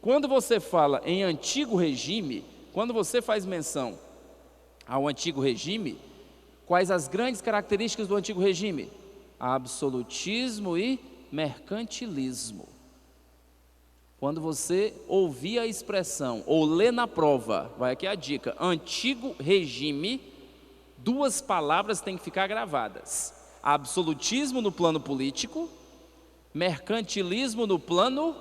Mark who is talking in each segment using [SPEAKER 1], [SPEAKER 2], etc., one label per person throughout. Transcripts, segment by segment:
[SPEAKER 1] Quando você fala em antigo regime, quando você faz menção ao antigo regime, quais as grandes características do antigo regime? Absolutismo e mercantilismo. Quando você ouvir a expressão ou ler na prova, vai aqui a dica, antigo regime, duas palavras têm que ficar gravadas: absolutismo no plano político, mercantilismo no plano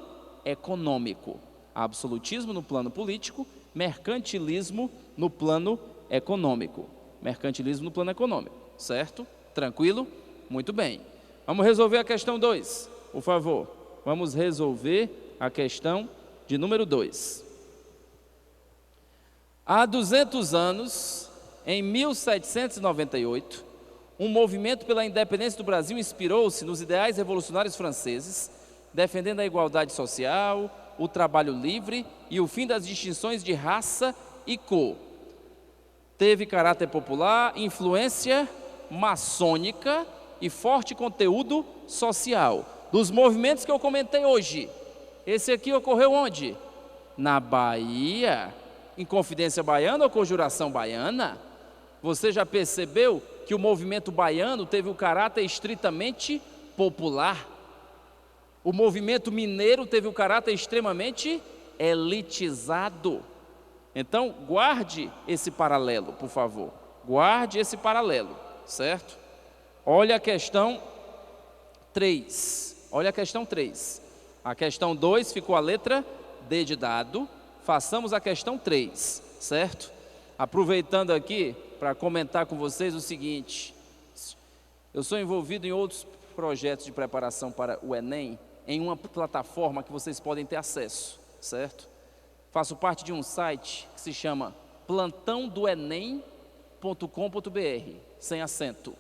[SPEAKER 1] econômico. Absolutismo no plano político, mercantilismo no plano econômico. Mercantilismo no plano econômico, certo? Tranquilo? Muito bem. Vamos resolver a questão 2, por favor. Vamos resolver a questão de número 2. Há 200 anos, em 1798, um movimento pela independência do Brasil inspirou-se nos ideais revolucionários franceses, defendendo a igualdade social, o trabalho livre e o fim das distinções de raça e cor. Teve caráter popular, influência maçônica e forte conteúdo social. Dos movimentos que eu comentei hoje, esse aqui ocorreu onde? Na Bahia. Inconfidência Baiana ou Conjuração Baiana? Você já percebeu que o movimento baiano teve o caráter estritamente popular? O movimento mineiro teve o caráter extremamente elitizado. Então, guarde esse paralelo, por favor. Guarde esse paralelo, certo? Olha a questão 3. Olha a questão 3. A questão 2 ficou a letra D de dado. Façamos a questão 3, certo? Aproveitando aqui para comentar com vocês o seguinte: eu sou envolvido em outros projetos de preparação para o Enem, em uma plataforma que vocês podem ter acesso, certo? Faço parte de um site que se chama plantãodoenem.com.br, sem acento,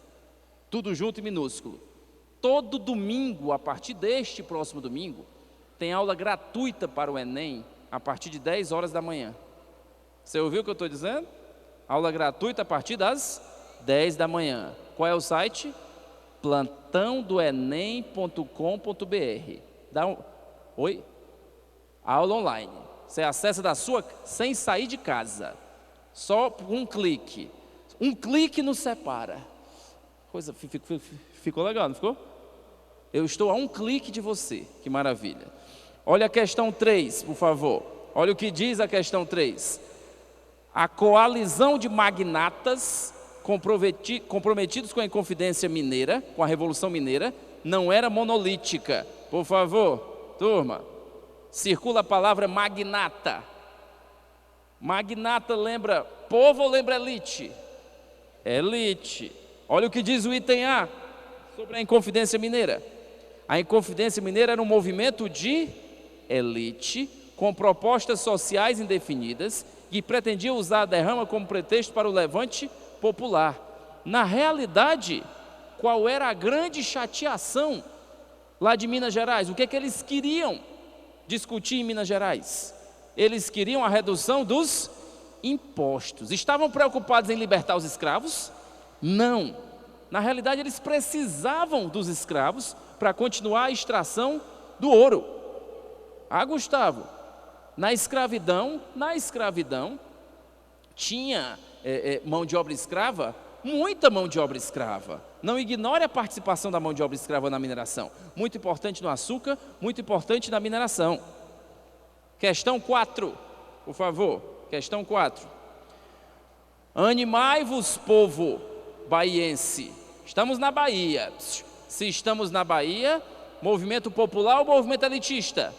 [SPEAKER 1] tudo junto e minúsculo. Todo domingo, a partir deste próximo domingo, tem aula gratuita para o Enem, a partir de 10 horas da manhã. Você ouviu o que eu estou dizendo? Aula gratuita a partir das 10 da manhã. Qual é o site? plantãodoenem.com.br. Oi? Aula online. Você acessa sem sair de casa. Só por um clique. Um clique nos separa. Ficou legal, não ficou? Eu estou a um clique de você. Que maravilha. Olha a questão 3, por favor. Olha o que diz a questão 3. A coalizão de magnatas comprometidos com a Inconfidência Mineira, com a Revolução Mineira, não era monolítica. Por favor, turma, circula a palavra magnata. Magnata lembra povo ou lembra elite? Elite. Olha o que diz o item A sobre a Inconfidência Mineira. A Inconfidência Mineira era um movimento de elite com propostas sociais indefinidas que pretendia usar a derrama como pretexto para o levante popular. Na realidade, qual era a grande chateação lá de Minas Gerais? O que é que eles queriam discutir em Minas Gerais? Eles queriam a redução dos impostos. Estavam preocupados em libertar os escravos? Não. Na realidade, eles precisavam dos escravos para continuar a extração do ouro. Gustavo, na escravidão tinha mão de obra escrava, muita mão de obra escrava. Não ignore a participação da mão de obra escrava na mineração. Muito importante no açúcar, muito importante na mineração. Questão 4, por favor. Questão 4. Animai-vos, povo baiense. Estamos na Bahia. Se estamos na Bahia, movimento popular ou movimento elitista?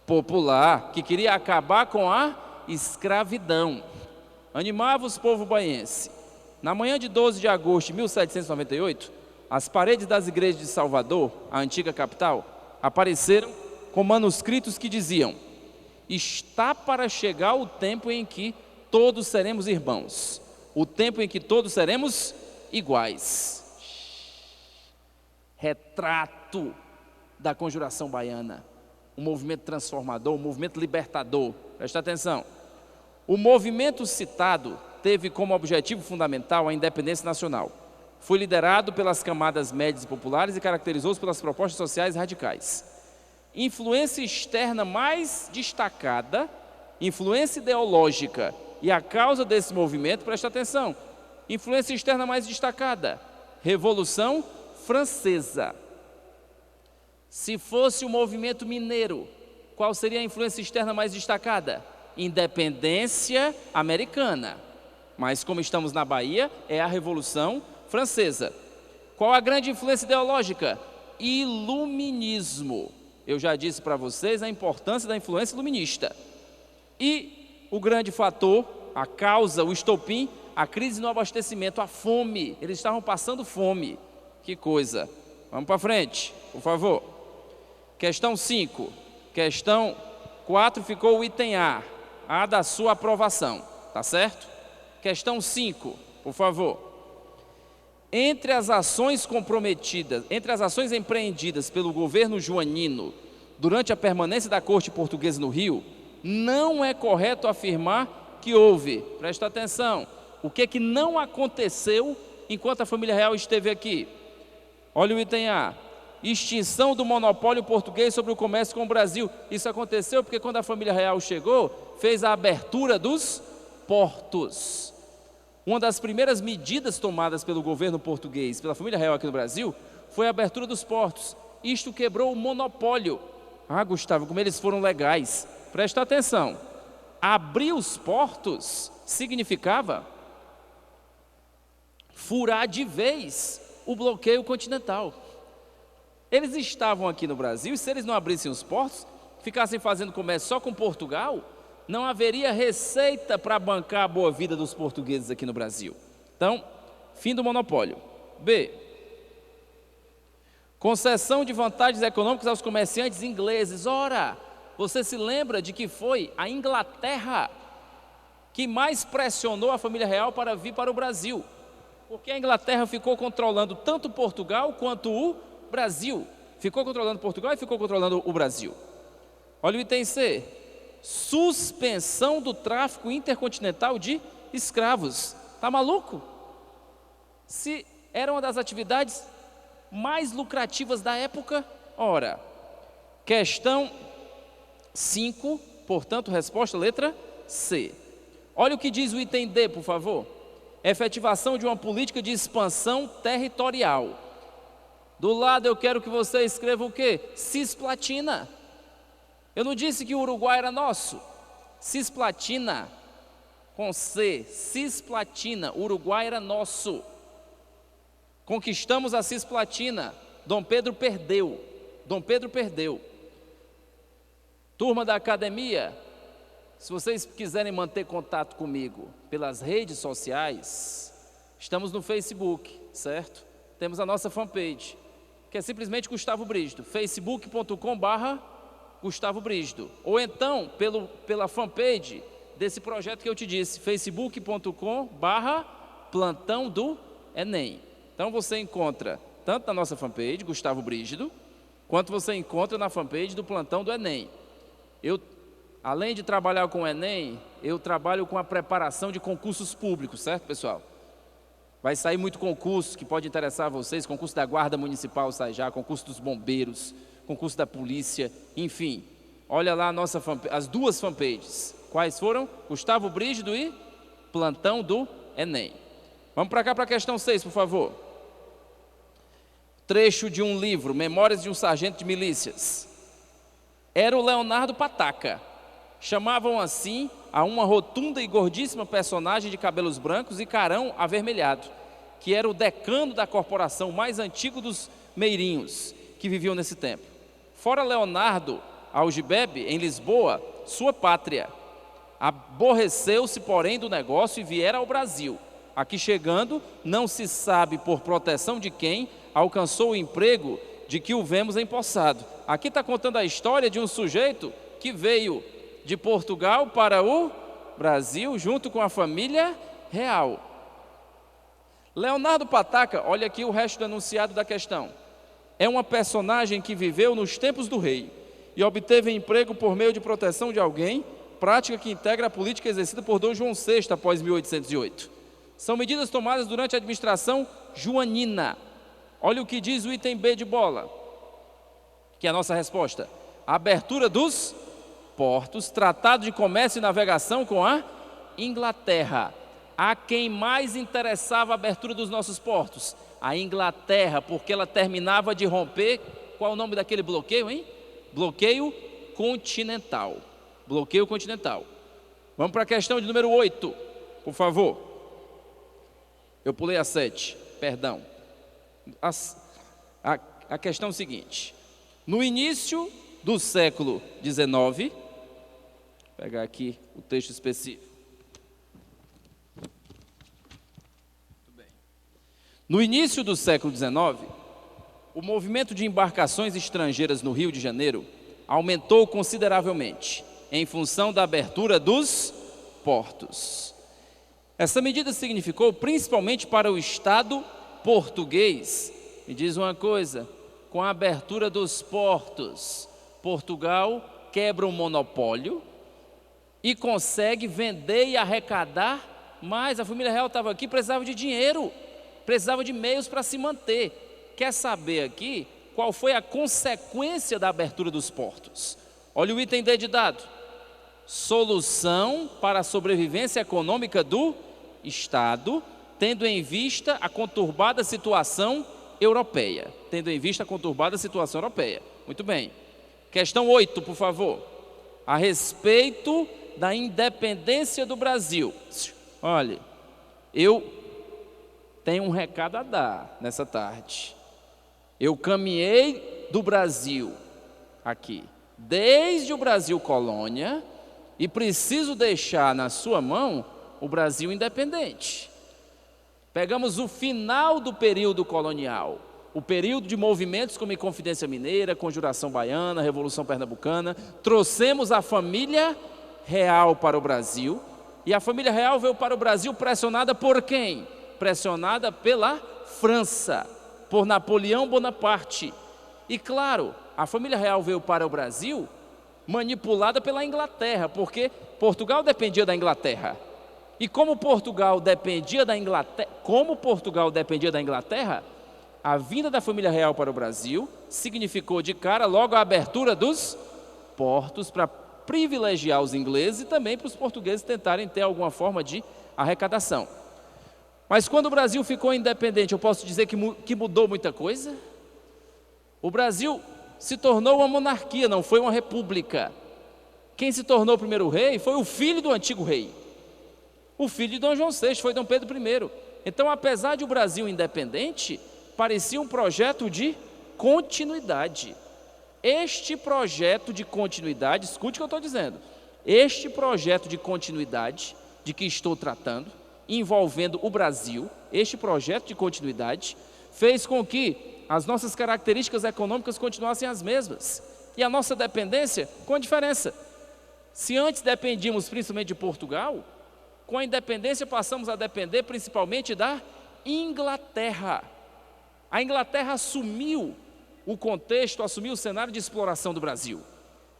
[SPEAKER 1] Popular, que queria acabar com a escravidão. Animai-vos, povo baiense. Na manhã de 12 de agosto de 1798, as paredes das igrejas de Salvador, a antiga capital, apareceram com manuscritos que diziam: está para chegar o tempo em que todos seremos irmãos, o tempo em que todos seremos iguais. Retrato da Conjuração Baiana, um movimento transformador, um movimento libertador. Presta atenção. O movimento citado teve como objetivo fundamental a independência nacional. Foi liderado pelas camadas médias e populares e caracterizou-se pelas propostas sociais radicais. influência externa mais destacada, influência ideológica e a causa desse movimento, presta atenção, influência externa mais destacada, Revolução Francesa. Se fosse o movimento mineiro, qual seria a influência externa mais destacada? Independência americana. Mas como estamos na Bahia, é a Revolução Francesa. Qual a grande influência ideológica? Iluminismo. Eu já disse para vocês a importância da influência iluminista. E o grande fator, a causa, o estopim, a crise no abastecimento, a fome. Eles estavam passando fome. Que coisa. Vamos para frente, por favor. Questão 5. Questão 4 ficou o item A da sua aprovação. Tá certo? Questão 5, por favor. Entre as ações empreendidas pelo governo joanino durante a permanência da corte portuguesa no Rio, não é correto afirmar que houve, presta atenção, o que não aconteceu enquanto a família real esteve aqui? Olha o item A, extinção do monopólio português sobre o comércio com o Brasil. Isso aconteceu porque quando a família real chegou, fez a abertura dos portos. Uma das primeiras medidas tomadas pelo governo português, pela família real aqui no Brasil, foi a abertura dos portos. Isto quebrou o monopólio. Ah, Gustavo, como eles foram legais. Presta atenção. Abrir os portos significava furar de vez o bloqueio continental. Eles estavam aqui no Brasil e se eles não abrissem os portos, ficassem fazendo comércio só com Portugal, não haveria receita para bancar a boa vida dos portugueses aqui no Brasil. Então, fim do monopólio. B. Concessão de vantagens econômicas aos comerciantes ingleses. Ora, você se lembra de que foi a Inglaterra que mais pressionou a família real para vir para o Brasil? Porque a Inglaterra ficou controlando tanto Portugal quanto o Brasil. Ficou controlando Portugal e ficou controlando o Brasil. Olha o item C. Suspensão do tráfico intercontinental de escravos. Tá maluco? Se era uma das atividades mais lucrativas da época, ora. Questão 5, portanto, resposta letra C. Olha o que diz o item D, por favor. Efetivação de uma política de expansão territorial. Do lado eu quero que você escreva o quê? Cisplatina. Eu não disse que o Uruguai era nosso. Cisplatina, com C, Cisplatina, o Uruguai era nosso. Conquistamos a Cisplatina, Dom Pedro perdeu. Turma da academia, se vocês quiserem manter contato comigo pelas redes sociais, estamos no Facebook, certo? Temos a nossa fanpage, que é simplesmente Gustavo Brígido, facebook.com/Gustavo Brígido, ou então pela fanpage desse projeto que eu te disse, facebook.com/Plantão do Enem. Então você encontra tanto na nossa fanpage, Gustavo Brígido, quanto você encontra na fanpage do Plantão do Enem. Eu, além de trabalhar com o Enem, eu trabalho com a preparação de concursos públicos, certo, pessoal? Vai sair muito concurso que pode interessar a vocês, concurso da Guarda Municipal sai já, concurso dos bombeiros, concurso da polícia, enfim. Olha lá as duas fanpages. Quais foram? Gustavo Brígido e Plantão do Enem. Vamos para cá para a questão 6, por favor. Trecho de um livro, Memórias de um Sargento de Milícias. Era o Leonardo Pataca. Chamavam assim a uma rotunda e gordíssima personagem de cabelos brancos e carão avermelhado, que era o decano da corporação mais antiga dos meirinhos, que viviam nesse tempo. Fora Leonardo Algibebe, em Lisboa, sua pátria. Aborreceu-se, porém, do negócio e viera ao Brasil. Aqui chegando, não se sabe por proteção de quem, alcançou o emprego de que o vemos empossado. Aqui está contando a história de um sujeito que veio de Portugal para o Brasil, junto com a família real. Leonardo Pataca, olha aqui o resto do enunciado da questão. É uma personagem que viveu nos tempos do rei e obteve emprego por meio de proteção de alguém, prática que integra a política exercida por Dom João VI após 1808. São medidas tomadas durante a administração joanina. Olha o que diz o item B de bola, que é a nossa resposta. Abertura dos portos, tratado de comércio e navegação com a Inglaterra. A quem mais interessava a abertura dos nossos portos? A Inglaterra, porque ela terminava de romper. Qual é o nome daquele bloqueio, hein? Bloqueio continental. Bloqueio continental. Vamos para a questão de número 8, por favor. Eu pulei a 7, perdão. A questão é o seguinte: no início do século XIX, vou pegar aqui o texto específico. No início do século XIX, o movimento de embarcações estrangeiras no Rio de Janeiro aumentou consideravelmente, em função da abertura dos portos. Essa medida significou, principalmente para o Estado português, me diz uma coisa, com a abertura dos portos, Portugal quebra o monopólio e consegue vender e arrecadar mais. A família real estava aqui, precisava de dinheiro, precisava de meios para se manter. Quer saber aqui qual foi a consequência da abertura dos portos? Olha o item D de dado. Solução para a sobrevivência econômica do Estado, tendo em vista a conturbada situação europeia. Tendo em vista a conturbada situação europeia. Muito bem. Questão 8, por favor. A respeito da independência do Brasil. Olha, eu tenho um recado a dar nessa tarde. Eu caminhei do Brasil aqui, desde o Brasil colônia, e preciso deixar na sua mão o Brasil independente. Pegamos o final do período colonial, o período de movimentos como Inconfidência Mineira, Conjuração Baiana, Revolução Pernambucana, trouxemos a família real para o Brasil, e a família real veio para o Brasil pressionada por quem? Pressionada pela França, por Napoleão Bonaparte. E claro, a família real veio para o Brasil manipulada pela Inglaterra, porque Portugal dependia da Inglaterra. E como Portugal dependia da Inglaterra, a vinda da família real para o Brasil significou de cara logo a abertura dos portos para privilegiar os ingleses e também para os portugueses tentarem ter alguma forma de arrecadação. Mas quando o Brasil ficou independente, eu posso dizer que mudou muita coisa? O Brasil se tornou uma monarquia, não foi uma república. Quem se tornou o primeiro rei foi o filho do antigo rei. O filho de Dom João VI, foi Dom Pedro I. Então, apesar de o Brasil independente, parecia um projeto de continuidade. Este projeto de continuidade, escute o que eu estou dizendo, este projeto de continuidade de que estou tratando, envolvendo o Brasil, este projeto de continuidade, fez com que as nossas características econômicas continuassem as mesmas. E a nossa dependência, com a diferença. Se antes dependíamos principalmente de Portugal, com a independência passamos a depender principalmente da Inglaterra. A Inglaterra assumiu o contexto, assumiu o cenário de exploração do Brasil.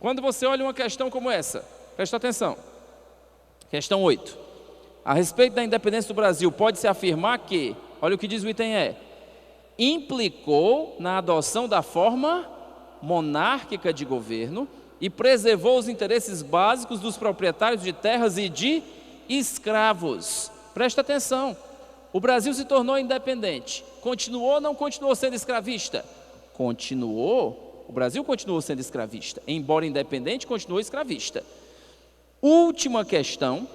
[SPEAKER 1] Quando você olha uma questão como essa, presta atenção. Questão 8. A respeito da independência do Brasil, pode-se afirmar que, olha o que diz o item E, implicou na adoção da forma monárquica de governo e preservou os interesses básicos dos proprietários de terras e de escravos. Presta atenção, o Brasil se tornou independente, continuou ou não continuou sendo escravista? Continuou, o Brasil continuou sendo escravista, embora independente, continuou escravista. Última questão,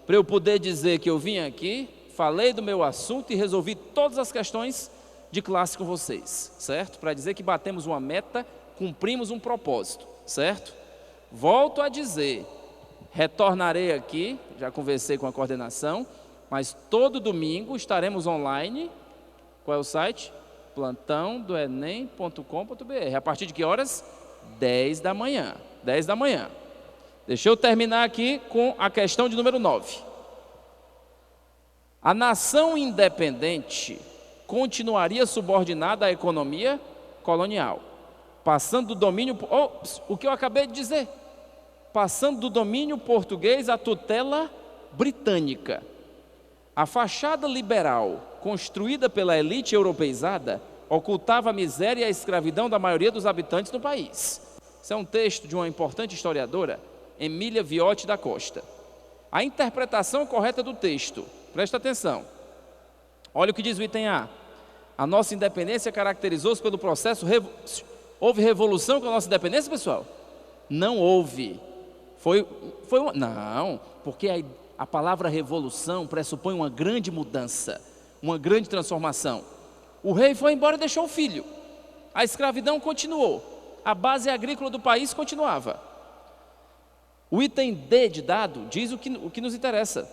[SPEAKER 1] para eu poder dizer que eu vim aqui, falei do meu assunto e resolvi todas as questões de classe com vocês, certo? Para dizer que batemos uma meta, cumprimos um propósito, certo? Volto a dizer, retornarei aqui, já conversei com a coordenação, mas todo domingo estaremos online. Qual é o site? plantãodoenem.com.br. A partir de que horas? 10 da manhã. 10 da manhã. Deixa eu terminar aqui com a questão de número 9. A nação independente continuaria subordinada à economia colonial, passando do domínio, o que eu acabei de dizer, passando do domínio português à tutela britânica. A fachada liberal, construída pela elite europeizada, ocultava a miséria e a escravidão da maioria dos habitantes do país. Isso é um texto de uma importante historiadora, Emília Viotti da Costa. A interpretação correta do texto, presta atenção. Olha o que diz o item A. A nossa independência caracterizou-se pelo processo... Houve revolução com a nossa independência, pessoal? Não houve. Não, porque a palavra revolução pressupõe uma grande mudança, uma grande transformação. O rei foi embora e deixou o filho. A escravidão continuou. A base agrícola do país continuava. O item D de dado diz o que nos interessa.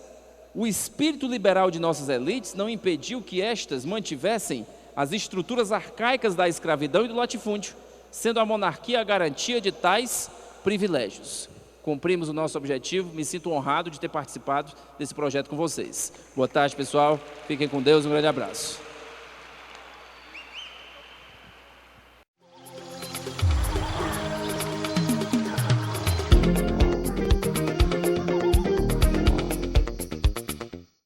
[SPEAKER 1] O espírito liberal de nossas elites não impediu que estas mantivessem as estruturas arcaicas da escravidão e do latifúndio, sendo a monarquia a garantia de tais privilégios. Cumprimos o nosso objetivo, me sinto honrado de ter participado desse projeto com vocês. Boa tarde, pessoal. Fiquem com Deus, um grande abraço.